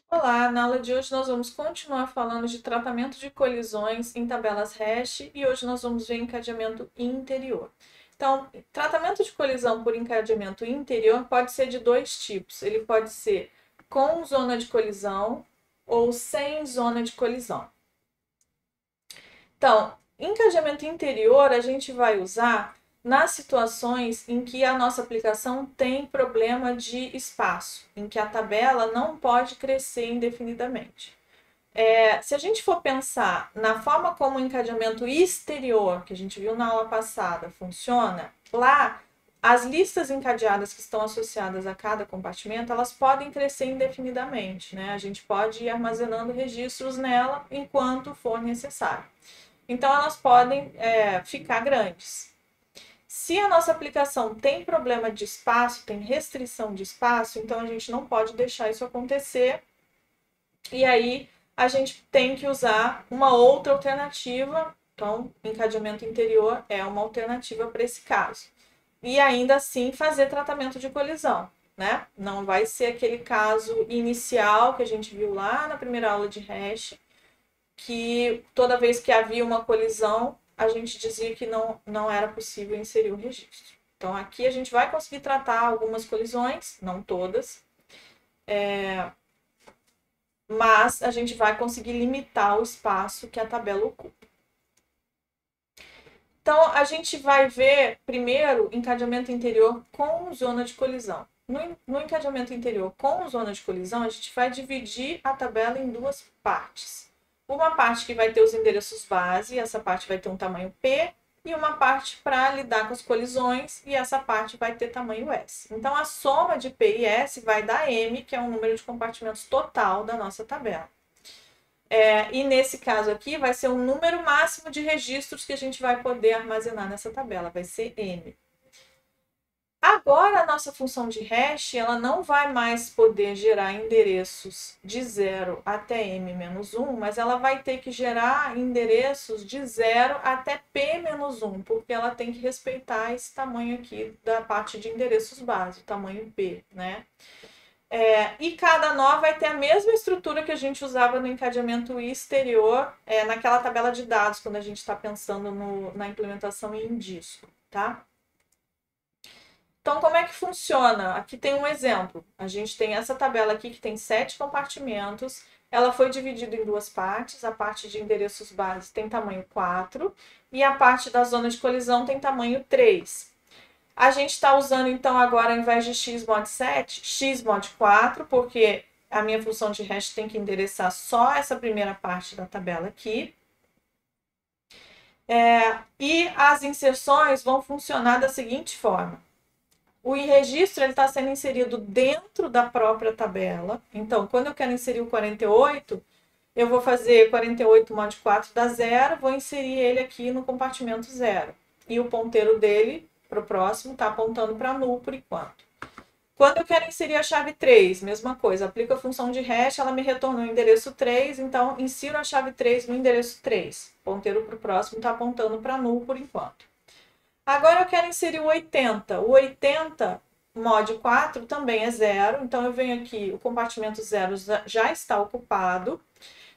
Olá, na aula de hoje nós vamos continuar falando de tratamento de colisões em tabelas hash e hoje nós vamos ver encadeamento interior. Então, tratamento de colisão por encadeamento interior pode ser de dois tipos. Ele pode ser com zona de colisão ou sem zona de colisão. Então, encadeamento interior a gente vai usar nas situações em que a nossa aplicação tem problema de espaço, em que a tabela não pode crescer indefinidamente. Se a gente for pensar na forma como o encadeamento exterior, que a gente viu na aula passada, funciona, lá as listas encadeadas que estão associadas a cada compartimento, elas podem crescer indefinidamente, né? A gente pode ir armazenando registros nela enquanto for necessário. Então, elas podem ficar grandes. Se a nossa aplicação tem problema de espaço, tem restrição de espaço, então a gente não pode deixar isso acontecer. E aí a gente tem que usar uma outra alternativa. Então, encadeamento interior é uma alternativa para esse caso. E ainda assim fazer tratamento de colisão, né? Não vai ser aquele caso inicial que a gente viu lá na primeira aula de hash, que toda vez que havia uma colisão, a gente dizia que não era possível inserir o registro. Então, aqui a gente vai conseguir tratar algumas colisões, não todas, mas a gente vai conseguir limitar o espaço que a tabela ocupa. Então, a gente vai ver primeiro encadeamento interior com zona de colisão. No encadeamento interior com zona de colisão, a gente vai dividir a tabela em duas partes. Uma parte que vai ter os endereços base, essa parte vai ter um tamanho P, e uma parte para lidar com as colisões, e essa parte vai ter tamanho S. Então, a soma de P e S vai dar M, que é o número de compartimentos total da nossa tabela. E nesse caso aqui, vai ser o número máximo de registros que a gente vai poder armazenar nessa tabela, vai ser M. Agora, a nossa função de hash, ela não vai mais poder gerar endereços de 0 até m-1, mas ela vai ter que gerar endereços de 0 até p-1, porque ela tem que respeitar esse tamanho aqui da parte de endereços base, o tamanho p, né? E cada nó vai ter a mesma estrutura que a gente usava no encadeamento exterior, naquela tabela de dados, quando a gente está pensando na implementação em disco, tá? Então, como é que funciona? Aqui tem um exemplo. A gente tem essa tabela aqui que tem 7 compartimentos. Ela foi dividida em duas partes. A parte de endereços base tem tamanho 4 e a parte da zona de colisão tem tamanho 3. A gente está usando, então, agora, ao invés de x mod 7, x mod 4, porque a minha função de hash tem que endereçar só essa primeira parte da tabela aqui. E as inserções vão funcionar da seguinte forma. O registro está sendo inserido dentro da própria tabela. Então, quando eu quero inserir o 48, eu vou fazer 48 mod 4 dá 0, vou inserir ele aqui no compartimento 0. E o ponteiro dele, para o próximo, está apontando para null por enquanto. Quando eu quero inserir a chave 3, mesma coisa, aplico a função de hash, ela me retornou o endereço 3, então insiro a chave 3 no endereço 3. O ponteiro para o próximo está apontando para null por enquanto. Agora eu quero inserir o 80. O 80 mod 4 também é 0, então eu venho aqui, o compartimento 0 já está ocupado.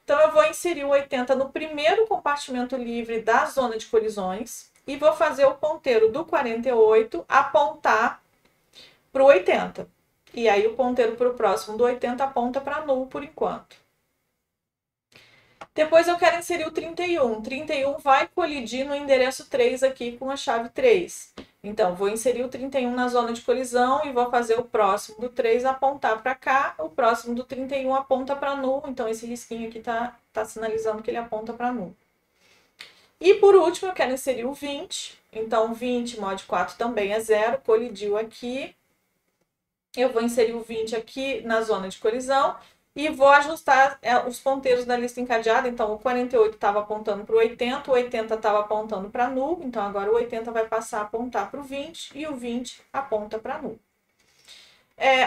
Então eu vou inserir o 80 no primeiro compartimento livre da zona de colisões e vou fazer o ponteiro do 48 apontar para o 80. E aí o ponteiro para o próximo do 80 aponta para null por enquanto. Depois eu quero inserir o 31. O 31 vai colidir no endereço 3 aqui com a chave 3. Então, vou inserir o 31 na zona de colisão e vou fazer o próximo do 3 apontar para cá. O próximo do 31 aponta para null. Então, esse risquinho aqui está sinalizando que ele aponta para null. E por último, eu quero inserir o 20. Então, 20 mod 4 também é 0. Colidiu aqui. Eu vou inserir o 20 aqui na zona de colisão. E vou ajustar os ponteiros da lista encadeada. Então, o 48 estava apontando para o 80, o 80 estava apontando para null. Então, agora o 80 vai passar a apontar para o 20 e o 20 aponta para null.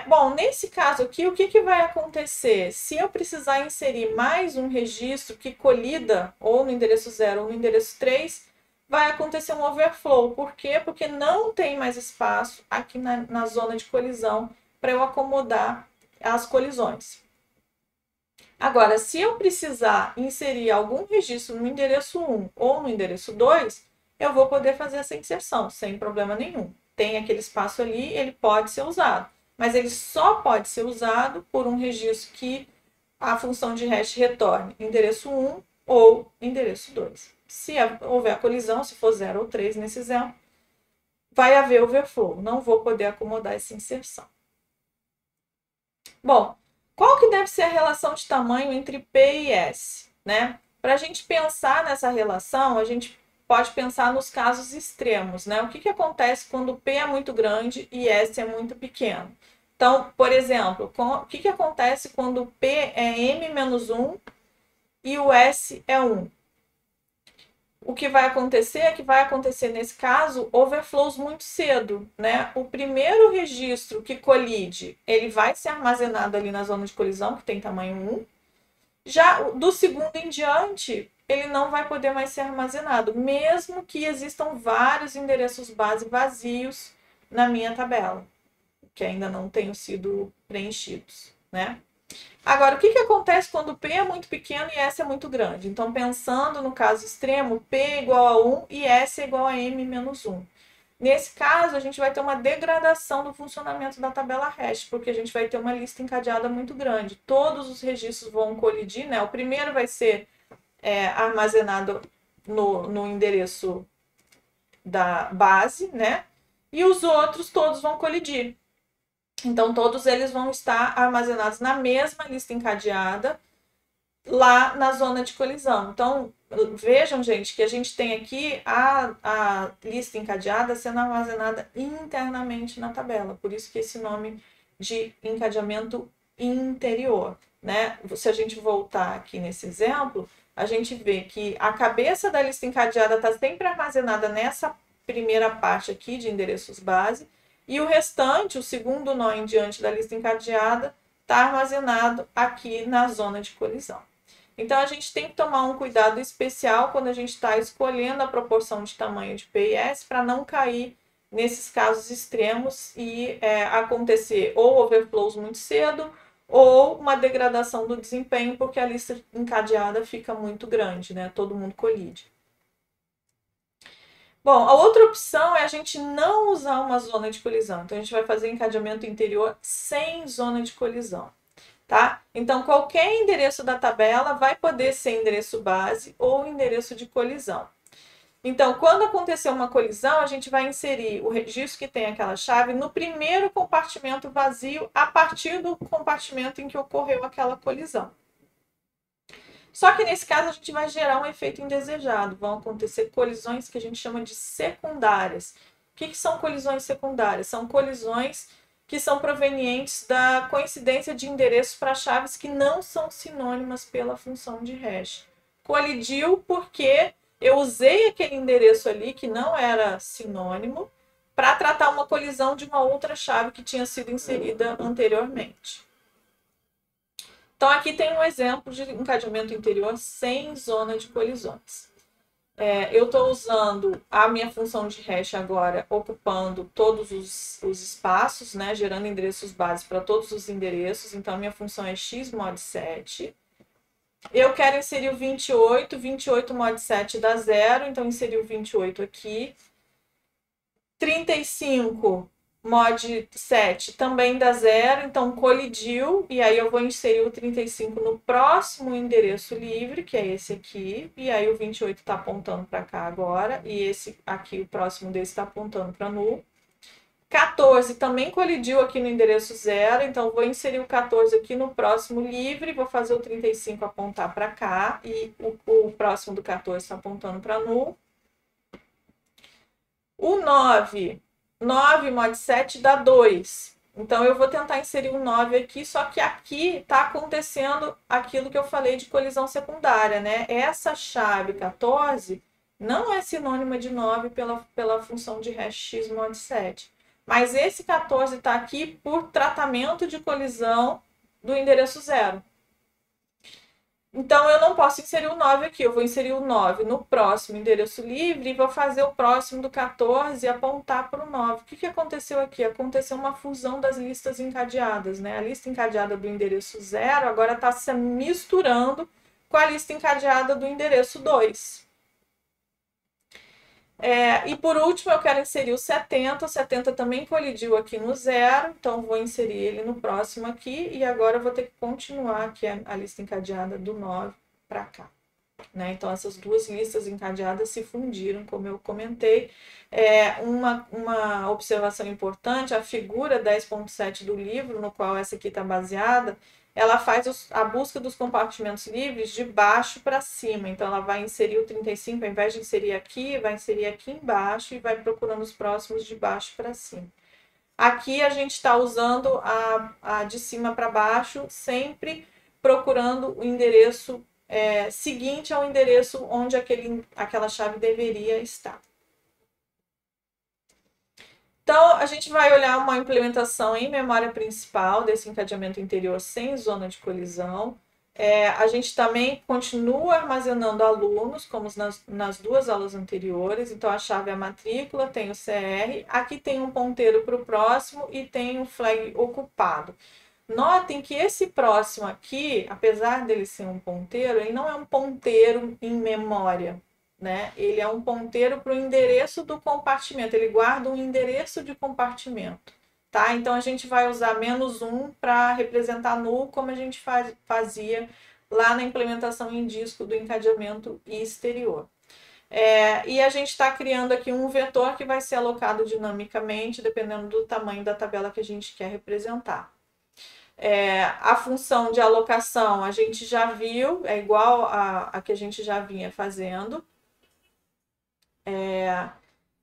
Bom, nesse caso aqui, o que vai acontecer? Se eu precisar inserir mais um registro que colida ou no endereço 0 ou no endereço 3, vai acontecer um overflow. Por quê? Porque não tem mais espaço aqui na zona de colisão para eu acomodar as colisões. Agora, se eu precisar inserir algum registro no endereço 1 ou no endereço 2, eu vou poder fazer essa inserção sem problema nenhum. Tem aquele espaço ali, ele pode ser usado, mas ele só pode ser usado por um registro que a função de hash retorne endereço 1 ou endereço 2. Se houver a colisão, se for 0 ou 3 nesse exemplo, vai haver overflow. Não vou poder acomodar essa inserção. Bom, qual que deve ser a relação de tamanho entre P e S? Né? Para a gente pensar nessa relação, a gente pode pensar nos casos extremos. Né? O que acontece quando P é muito grande e S é muito pequeno? Então, por exemplo, o que acontece quando P é m-1 e o S é 1? O que vai acontecer é que vai acontecer, nesse caso, overflows muito cedo, né? O primeiro registro que colide, ele vai ser armazenado ali na zona de colisão, que tem tamanho 1. Já do segundo em diante, ele não vai poder mais ser armazenado, mesmo que existam vários endereços base vazios na minha tabela, que ainda não tenham sido preenchidos, né? Agora, o que acontece quando P é muito pequeno e S é muito grande? Então, pensando no caso extremo, P é igual a 1 e S é igual a M-1. Nesse caso, a gente vai ter uma degradação do funcionamento da tabela hash, porque a gente vai ter uma lista encadeada muito grande. Todos os registros vão colidir, né? O primeiro vai ser armazenado no endereço da base, né? E os outros todos vão colidir. Então, todos eles vão estar armazenados na mesma lista encadeada lá na zona de colisão. Então, vejam, gente, que a gente tem aqui a lista encadeada sendo armazenada internamente na tabela. Por isso que esse nome de encadeamento interior, né? Se a gente voltar aqui nesse exemplo, a gente vê que a cabeça da lista encadeada está sempre armazenada nessa primeira parte aqui de endereços base, e o restante, o segundo nó em diante da lista encadeada, está armazenado aqui na zona de colisão. Então, a gente tem que tomar um cuidado especial quando a gente está escolhendo a proporção de tamanho de P e S para não cair nesses casos extremos e acontecer ou overflows muito cedo ou uma degradação do desempenho, porque a lista encadeada fica muito grande, né? Todo mundo colide. Bom, a outra opção é a gente não usar uma zona de colisão. Então, a gente vai fazer encadeamento interior sem zona de colisão, tá? Então, qualquer endereço da tabela vai poder ser endereço base ou endereço de colisão. Então, quando acontecer uma colisão, a gente vai inserir o registro que tem aquela chave no primeiro compartimento vazio a partir do compartimento em que ocorreu aquela colisão. Só que nesse caso a gente vai gerar um efeito indesejado. Vão acontecer colisões que a gente chama de secundárias. O que são colisões secundárias? São colisões que são provenientes da coincidência de endereços para chaves que não são sinônimas pela função de hash. Colidiu porque eu usei aquele endereço ali que não era sinônimo para tratar uma colisão de uma outra chave que tinha sido inserida anteriormente. Então, aqui tem um exemplo de encadeamento interior sem zona de colisões. Eu estou usando a minha função de hash agora, ocupando todos os espaços, né, gerando endereços base para todos os endereços. Então, a minha função é xmod7. Eu quero inserir o 28, 28 mod 7 dá 0, então inseri o 28 aqui. 35 mod 7 também dá 0, então colidiu, e aí eu vou inserir o 35 no próximo endereço livre, que é esse aqui, e aí o 28 está apontando para cá agora, e esse aqui, o próximo desse, está apontando para null. 14 também colidiu aqui no endereço 0, então vou inserir o 14 aqui no próximo livre, vou fazer o 35 apontar para cá, e o próximo do 14 está apontando para null. O 9 mod 7 dá 2. Então, eu vou tentar inserir o 9 aqui, só que aqui está acontecendo aquilo que eu falei de colisão secundária, né? Essa chave 14 não é sinônima de 9 pela função de hash x mod 7. Mas esse 14 está aqui por tratamento de colisão do endereço 0. Então, eu não posso inserir o 9 aqui, eu vou inserir o 9 no próximo endereço livre e vou fazer o próximo do 14 e apontar para o 9. O que aconteceu aqui? Aconteceu uma fusão das listas encadeadas, né? A lista encadeada do endereço 0 agora está se misturando com a lista encadeada do endereço 2. E por último, eu quero inserir o 70. O 70 também colidiu aqui no 0, então vou inserir ele no próximo aqui. E agora eu vou ter que continuar aqui a lista encadeada do 9 para cá. Né? Então, essas duas listas encadeadas se fundiram, como eu comentei. Uma observação importante, a figura 10.7 do livro, no qual essa aqui está baseada, ela faz a busca dos compartimentos livres de baixo para cima. Então, ela vai inserir o 35, ao invés de inserir aqui, vai inserir aqui embaixo e vai procurando os próximos de baixo para cima. Aqui a gente está usando a de cima para baixo, sempre procurando o endereço seguinte ao endereço onde aquela chave deveria estar. Então, a gente vai olhar uma implementação em memória principal desse encadeamento interior sem zona de colisão. A gente também continua armazenando alunos, como nas duas aulas anteriores. Então, a chave é a matrícula, tem o CR. Aqui tem um ponteiro para o próximo e tem um flag ocupado. Notem que esse próximo aqui, apesar dele ser um ponteiro, ele não é um ponteiro em memória, né? Ele é um ponteiro para o endereço do compartimento, ele guarda um endereço de compartimento, tá? Então, a gente vai usar -1 para representar null, como a gente fazia lá na implementação em disco do encadeamento exterior. E a gente está criando aqui um vetor que vai ser alocado dinamicamente, dependendo do tamanho da tabela que a gente quer representar. A função de alocação a gente já viu, é igual a que a gente já vinha fazendo.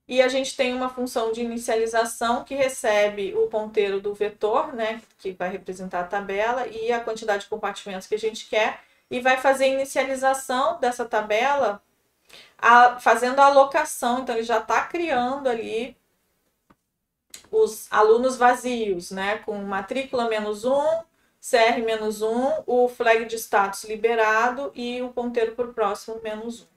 E a gente tem uma função de inicialização que recebe o ponteiro do vetor, né, que vai representar a tabela, e a quantidade de compartimentos que a gente quer, e vai fazer a inicialização dessa tabela fazendo a alocação. Então, ele já está criando ali os alunos vazios, né, com matrícula -1, CR -1, o flag de status liberado e o ponteiro para o próximo -1.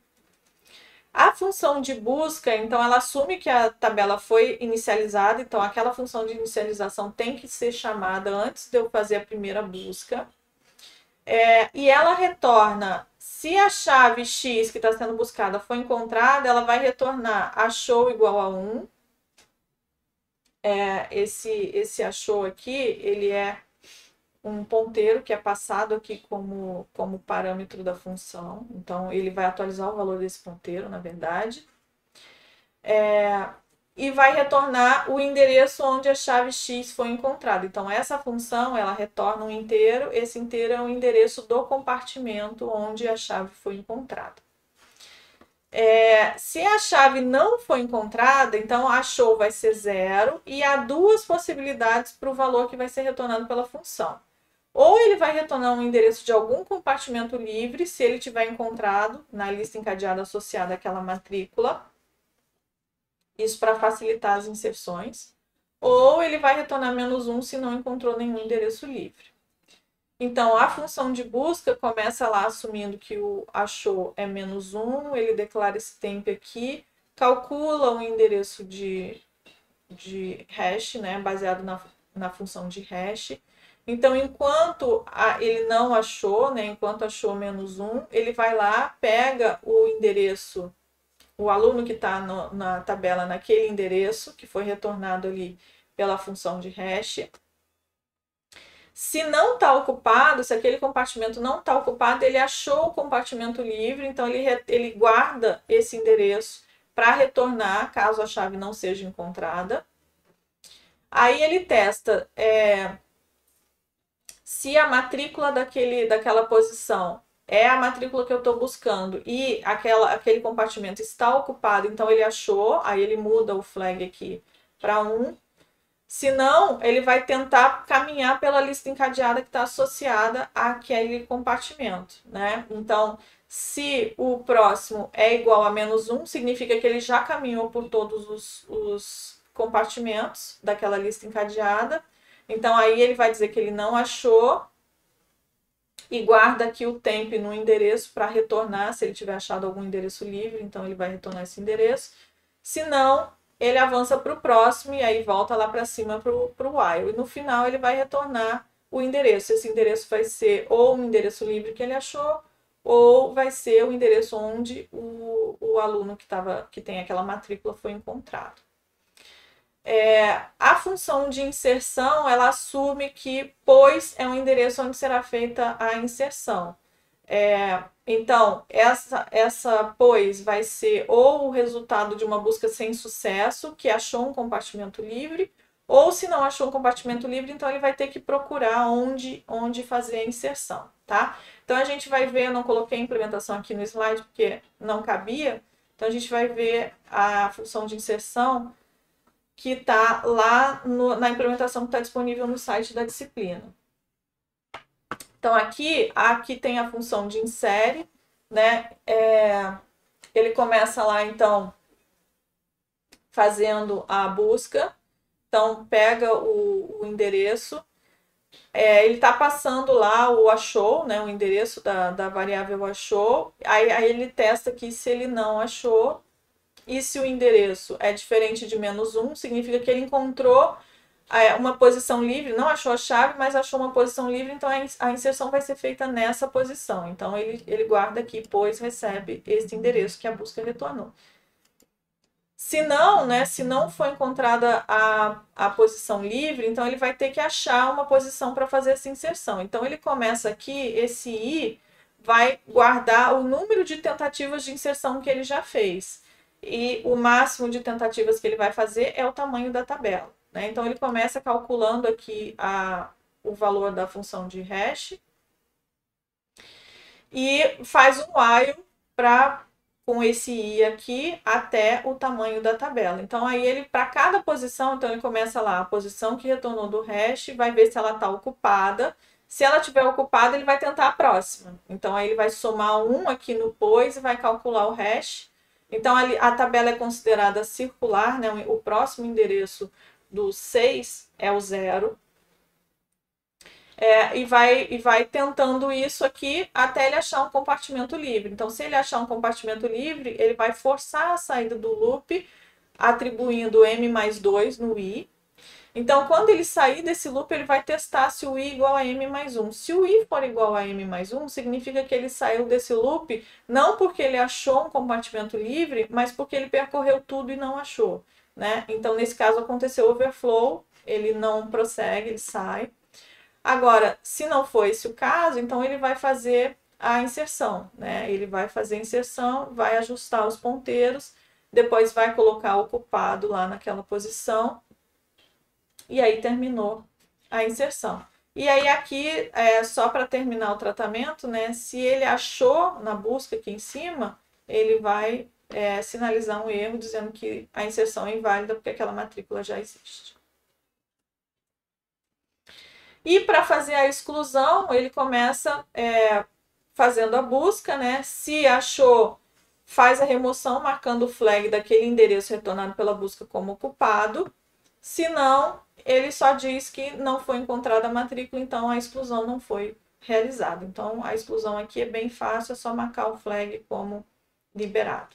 A função de busca, então, ela assume que a tabela foi inicializada, então aquela função de inicialização tem que ser chamada antes de eu fazer a primeira busca. E ela retorna, se a chave X que está sendo buscada for encontrada, ela vai retornar achou igual a 1. Esse achou aqui, ele é um ponteiro que é passado aqui como parâmetro da função. Então, ele vai atualizar o valor desse ponteiro, na verdade. E vai retornar o endereço onde a chave X foi encontrada. Então, essa função, ela retorna um inteiro. Esse inteiro é o endereço do compartimento onde a chave foi encontrada. Se a chave não foi encontrada, então achou vai ser 0 e há duas possibilidades para o valor que vai ser retornado pela função. Ou ele vai retornar um endereço de algum compartimento livre, se ele tiver encontrado na lista encadeada associada àquela matrícula. Isso para facilitar as inserções. Ou ele vai retornar -1 se não encontrou nenhum endereço livre. Então, a função de busca começa lá assumindo que o achou é -1, ele declara esse tempo aqui, calcula um endereço de hash, né, baseado na função de hash. Então, enquanto ele não achou, né, enquanto achou -1, ele vai lá, pega o endereço, o aluno que está na tabela naquele endereço, que foi retornado ali pela função de hash. Se não está ocupado, se aquele compartimento não está ocupado, ele achou o compartimento livre, então ele guarda esse endereço para retornar, caso a chave não seja encontrada. Aí ele testa se a matrícula daquela posição é a matrícula que eu estou buscando e aquele compartimento está ocupado, então ele achou, aí ele muda o flag aqui para 1. Se não, ele vai tentar caminhar pela lista encadeada que está associada àquele compartimento, né? Então, se o próximo é igual a -1, significa que ele já caminhou por todos os compartimentos daquela lista encadeada. Então, aí ele vai dizer que ele não achou. e guarda aqui o temp no endereço para retornar, se ele tiver achado algum endereço livre, então ele vai retornar esse endereço. Se não, ele avança para o próximo e aí volta lá para cima para o while. E no final ele vai retornar o endereço. Esse endereço vai ser ou o endereço livre que ele achou, ou vai ser o endereço onde o aluno que tem aquela matrícula foi encontrado. A função de inserção, ela assume que pois é um endereço onde será feita a inserção. Então, essa pois vai ser ou o resultado de uma busca sem sucesso, que achou um compartimento livre, ou se não achou um compartimento livre, então ele vai ter que procurar onde fazer a inserção, tá? Então a gente vai ver, eu não coloquei a implementação aqui no slide porque não cabia, então a gente vai ver a função de inserção que está lá na implementação que está disponível no site da disciplina. Então aqui tem a função de insere, né? Ele começa lá então fazendo a busca, então pega o endereço, ele está passando lá o achou, né? O endereço da variável achou, aí ele testa aqui se ele não achou, e se o endereço é diferente de -1, significa que ele encontrou uma posição livre, não achou a chave, mas achou uma posição livre, então a inserção vai ser feita nessa posição. Então ele guarda aqui, pois recebe esse endereço que a busca retornou. Se não, né, se não foi encontrada a posição livre, então ele vai ter que achar uma posição para fazer essa inserção. Então ele começa aqui, esse i vai guardar o número de tentativas de inserção que ele já fez. E o máximo de tentativas que ele vai fazer é o tamanho da tabela, né? Então ele começa calculando aqui o valor da função de hash e faz um while com esse i aqui até o tamanho da tabela. Então aí ele, para cada posição, então ele começa lá a posição que retornou do hash, vai ver se ela está ocupada. Se ela estiver ocupada, ele vai tentar a próxima. Então aí ele vai somar 1 aqui no pois e vai calcular o hash. Então a tabela é considerada circular, né? O próximo endereço do 6 é o 0. E vai tentando isso aqui até ele achar um compartimento livre. Então, se ele achar um compartimento livre, ele vai forçar a saída do loop, atribuindo m+2 no i. Então, quando ele sair desse loop, ele vai testar se o i é igual a m+1. Se o i for igual a m+1, significa que ele saiu desse loop não porque ele achou um compartimento livre, mas porque ele percorreu tudo e não achou, né? Então, nesse caso, aconteceu overflow, ele não prossegue, ele sai. Agora, se não for esse o caso, então ele vai fazer a inserção, né? Ele vai fazer a inserção, vai ajustar os ponteiros, depois vai colocar o ocupado lá naquela posição, e aí terminou a inserção. E aí aqui, só para terminar o tratamento, né? Se ele achou na busca aqui em cima, ele vai sinalizar um erro dizendo que a inserção é inválida porque aquela matrícula já existe. E para fazer a exclusão, ele começa fazendo a busca, né? Se achou, faz a remoção, marcando o flag daquele endereço retornado pela busca como ocupado. Se não, ele só diz que não foi encontrada a matrícula, então a exclusão não foi realizada. Então, a exclusão aqui é bem fácil, é só marcar o flag como liberado.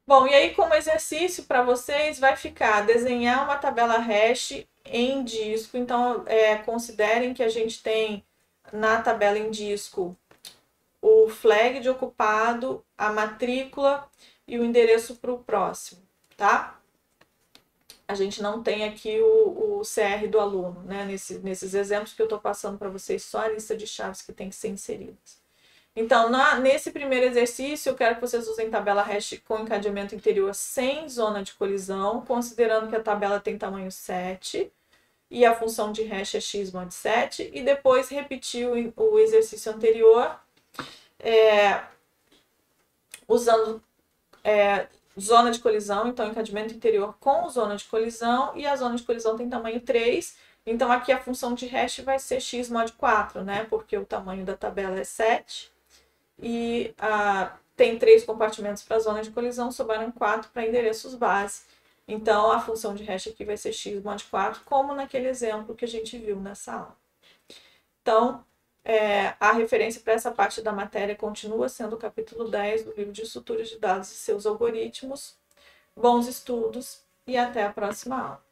Bom, e aí como exercício para vocês vai ficar desenhar uma tabela hash em disco. Então, considerem que a gente tem na tabela em disco o flag de ocupado, a matrícula e o endereço para o próximo, tá? A gente não tem aqui o CR do aluno, né? Nesses exemplos que eu estou passando para vocês, só a lista de chaves que tem que ser inseridas. Então, nesse primeiro exercício, eu quero que vocês usem tabela hash com encadeamento interior sem zona de colisão, considerando que a tabela tem tamanho 7 e a função de hash é x mod 7, e depois repetir o exercício anterior usando zona de colisão, então encadeamento interior com zona de colisão, e a zona de colisão tem tamanho 3, então aqui a função de hash vai ser x mod 4, né, porque o tamanho da tabela é 7, e tem 3 compartimentos para a zona de colisão, sobraram 4 para endereços base. Então, a função de hash aqui vai ser x mod 4, como naquele exemplo que a gente viu nessa aula. Então, A referência para essa parte da matéria continua sendo o capítulo 10 do livro de estruturas de dados e seus algoritmos. Bons estudos e até a próxima aula.